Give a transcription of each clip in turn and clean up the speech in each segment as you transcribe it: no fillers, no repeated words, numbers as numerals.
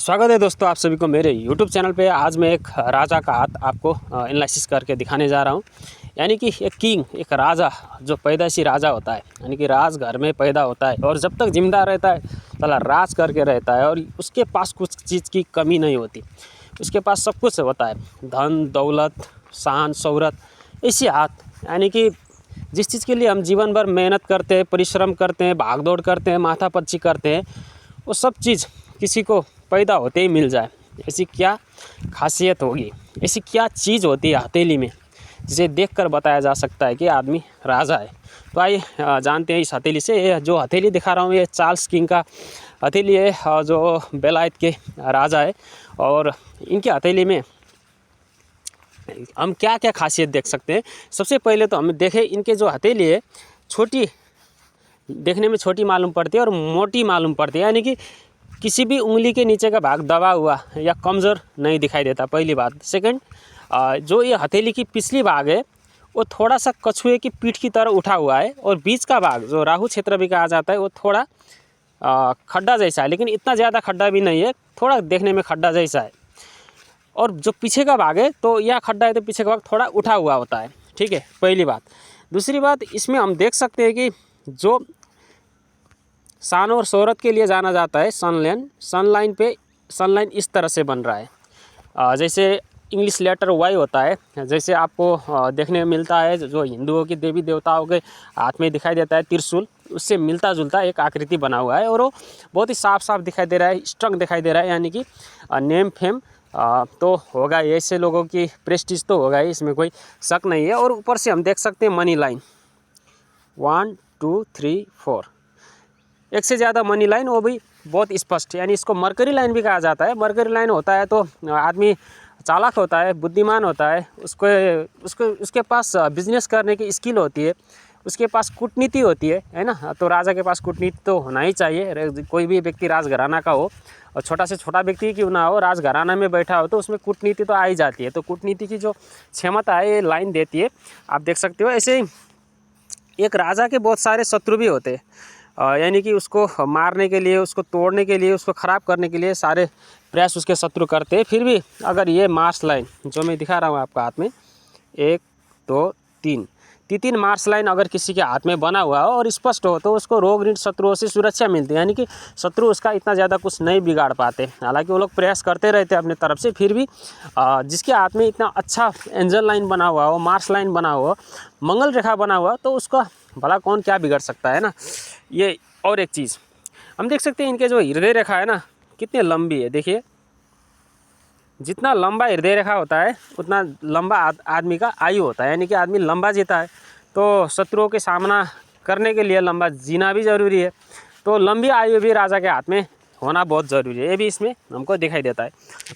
स्वागत है दोस्तों आप सभी को मेरे YouTube चैनल पे। आज मैं एक राजा का हाथ आपको एनालिसिस करके दिखाने जा रहा हूँ। यानी कि एक किंग, एक राजा जो पैदाइशी राजा होता है, यानी कि राज घर में पैदा होता है और जब तक जिम्मेदार रहता है साला राज करके रहता है और उसके पास कुछ चीज़ की कमी नहीं होती। उसके पास सब कुछ होता है, धन दौलत शान शौहरत, इसी हाथ। यानी कि जिस चीज़ के लिए हम जीवन भर मेहनत करते हैं, परिश्रम करते हैं, भाग दौड़ करते हैं, माथापच्ची करते हैं, वो सब चीज़ किसी को पैदा होते ही मिल जाए। ऐसी क्या खासियत होगी, ऐसी क्या चीज़ होती है हथेली में जिसे देखकर बताया जा सकता है कि आदमी राजा है। तो आइए जानते हैं इस हथेली से। ये जो हथेली दिखा रहा हूँ ये चार्ल्स किंग का हथेली है, जो बेलायत के राजा है। और इनकी हथेली में हम क्या क्या खासियत देख सकते हैं। सबसे पहले तो हम देखें इनके जो हथेली है, छोटी, देखने में छोटी मालूम पड़ती है और मोटी मालूम पड़ती है। यानी कि किसी भी उंगली के नीचे का भाग दबा हुआ या कमज़ोर नहीं दिखाई देता, पहली बात। सेकंड, जो ये हथेली की पिछली भाग है वो थोड़ा सा कछुए की पीठ की तरह उठा हुआ है और बीच का भाग जो राहु क्षेत्र भी कहा जाता है वो थोड़ा खड्डा जैसा है, लेकिन इतना ज़्यादा खड्डा भी नहीं है, थोड़ा देखने में खड्डा जैसा है। और जो पीछे का भाग है तो यह खड्डा है तो पीछे का भाग थोड़ा उठा हुआ होता है। ठीक है, पहली बात। दूसरी बात, इसमें हम देख सकते हैं कि जो शान और शोहरत के लिए जाना जाता है सनलाइन पे सनलाइन इस तरह से बन रहा है। जैसे इंग्लिश लेटर वाई होता है, जैसे आपको देखने में मिलता है जो हिंदुओं की देवी देवताओं के हाथ में दिखाई देता है त्रिशूल, उससे मिलता जुलता एक आकृति बना हुआ है और वो बहुत ही साफ साफ दिखाई दे रहा है, स्ट्रॉन्ग दिखाई दे रहा है। यानी कि नेम फेम तो होगा, ऐसे लोगों की प्रेस्टीज तो होगा ही, इसमें कोई शक नहीं है। और ऊपर से हम देख सकते हैं मनी लाइन 1 2 3 4, एक से ज़्यादा मनी लाइन, वो भी बहुत स्पष्ट। यानी इसको मरकरी लाइन भी कहा जाता है। मरकरी लाइन होता है तो आदमी चालाक होता है, बुद्धिमान होता है, उसके पास बिजनेस करने की स्किल होती है, उसके पास कूटनीति होती है ना। तो राजा के पास कूटनीति तो होना ही चाहिए। कोई भी व्यक्ति राजघराना का हो और छोटा से छोटा व्यक्ति क्यों ना हो, राजघराना में बैठा हो तो उसमें कूटनीति तो आ ही जाती है। तो कूटनीति की जो क्षमता है ये लाइन देती है, आप देख सकते हो। ऐसे ही एक राजा के बहुत सारे शत्रु भी होते हैं, यानी कि उसको मारने के लिए, उसको तोड़ने के लिए, उसको ख़राब करने के लिए सारे प्रयास उसके शत्रु करते हैं। फिर भी अगर ये मार्च लाइन जो मैं दिखा रहा हूँ आपका हाथ में 1 2 3 तीन मार्च लाइन अगर किसी के हाथ में बना हुआ हो और स्पष्ट हो तो उसको रोग ऋण शत्रुओं से सुरक्षा मिलती है। यानी कि शत्रु उसका इतना ज़्यादा कुछ नहीं बिगाड़ पाते। हालांकि वो लोग प्रयास करते रहते हैं अपने तरफ से, फिर भी जिसके हाथ में इतना अच्छा एंजल लाइन बना हुआ हो, मार्च लाइन बना हुआ, मंगल रेखा बना हुआ, तो उसका भला कौन क्या बिगड़ सकता है ना। ये और एक चीज़ हम देख सकते हैं, इनके जो हृदय रेखा है ना कितनी लंबी है। देखिए, जितना लंबा हृदय रेखा होता है उतना लंबा आदमी का आयु होता है। यानी कि आदमी लंबा जीता है तो शत्रुओं के सामना करने के लिए लंबा जीना भी ज़रूरी है। तो लंबी आयु भी राजा के हाथ में होना बहुत ज़रूरी है, ये भी इसमें हमको दिखाई देता है।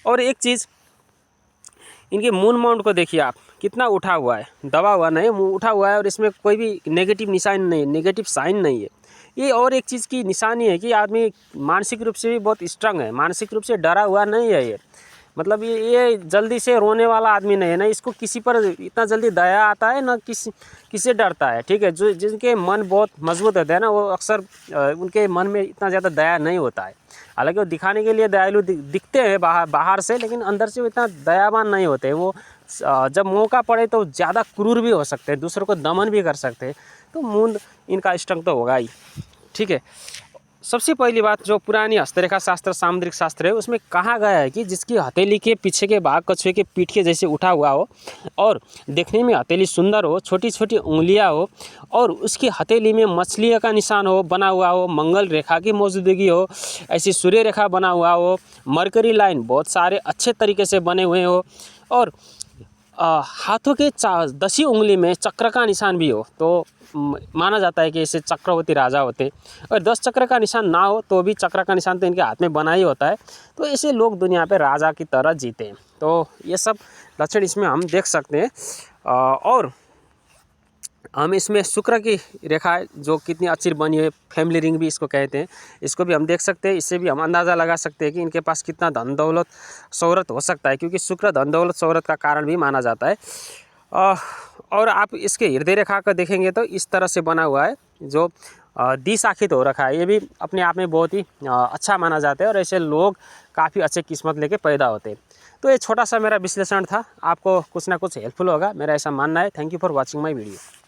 और एक चीज़, इनके मून माउंट को देखिए आप, कितना उठा हुआ है, दबा हुआ नहीं, मुँह उठा हुआ है और इसमें कोई भी नेगेटिव निशान नहीं, नेगेटिव साइन नहीं है। ये और एक चीज़ की निशानी है कि आदमी मानसिक रूप से भी बहुत स्ट्रांग है, मानसिक रूप से डरा हुआ नहीं है। ये मतलब ये जल्दी से रोने वाला आदमी नहीं है ना, इसको किसी पर इतना जल्दी दया आता है ना किसी डरता है। ठीक है, जो जिनके मन बहुत मजबूत होते हैं ना वो अक्सर उनके मन में इतना ज़्यादा दया नहीं होता है। हालांकि वो दिखाने के लिए दयालु दिखते हैं बाहर से, लेकिन अंदर से वो इतना दयावान नहीं होते। वो जब मौका पड़े तो ज़्यादा क्रूर भी हो सकते हैं, दूसरों को दमन भी कर सकते हैं। तो मूंद इनका स्ट्रंग तो होगा ही। ठीक है, सबसे पहली बात, जो पुरानी हस्तरेखा शास्त्र, सामुद्रिक शास्त्र है, उसमें कहा गया है कि जिसकी हथेली के पीछे के भाग कछुए के पीठ के जैसे उठा हुआ हो और देखने में हथेली सुंदर हो, छोटी छोटी उंगलियां हो और उसकी हथेली में मछली का निशान हो बना हुआ हो, मंगल रेखा की मौजूदगी हो, ऐसी सूर्य रेखा बना हुआ हो, मरकरी लाइन बहुत सारे अच्छे तरीके से बने हुए हो और हाथों के 10 उंगली में चक्र का निशान भी हो, तो माना जाता है कि ऐसे चक्रवर्ती राजा होते हैं। और 10 चक्र का निशान ना हो तो भी चक्र का निशान तो इनके हाथ में बना ही होता है। तो ऐसे लोग दुनिया पे राजा की तरह जीते हैं। तो ये सब लक्षण इसमें हम देख सकते हैं। और हम इसमें शुक्र की रेखा जो कितनी अच्छी बनी है, फैमिली रिंग भी इसको कहते हैं, इसको भी हम देख सकते हैं। इससे भी हम अंदाज़ा लगा सकते हैं कि इनके पास कितना धन दौलत शोहरत हो सकता है, क्योंकि शुक्र धन दौलत शोहरत का कारण भी माना जाता है। और आप इसके हृदय रेखा का देखेंगे तो इस तरह से बना हुआ है, जो दिशाखित हो रखा है, ये भी अपने आप में बहुत ही अच्छा माना जाता है और ऐसे लोग काफ़ी अच्छे किस्मत लेके पैदा होते हैं। तो ये छोटा सा मेरा विश्लेषण था, आपको कुछ ना कुछ हेल्पफुल होगा, मेरा ऐसा मानना है। Thank you for watching my video.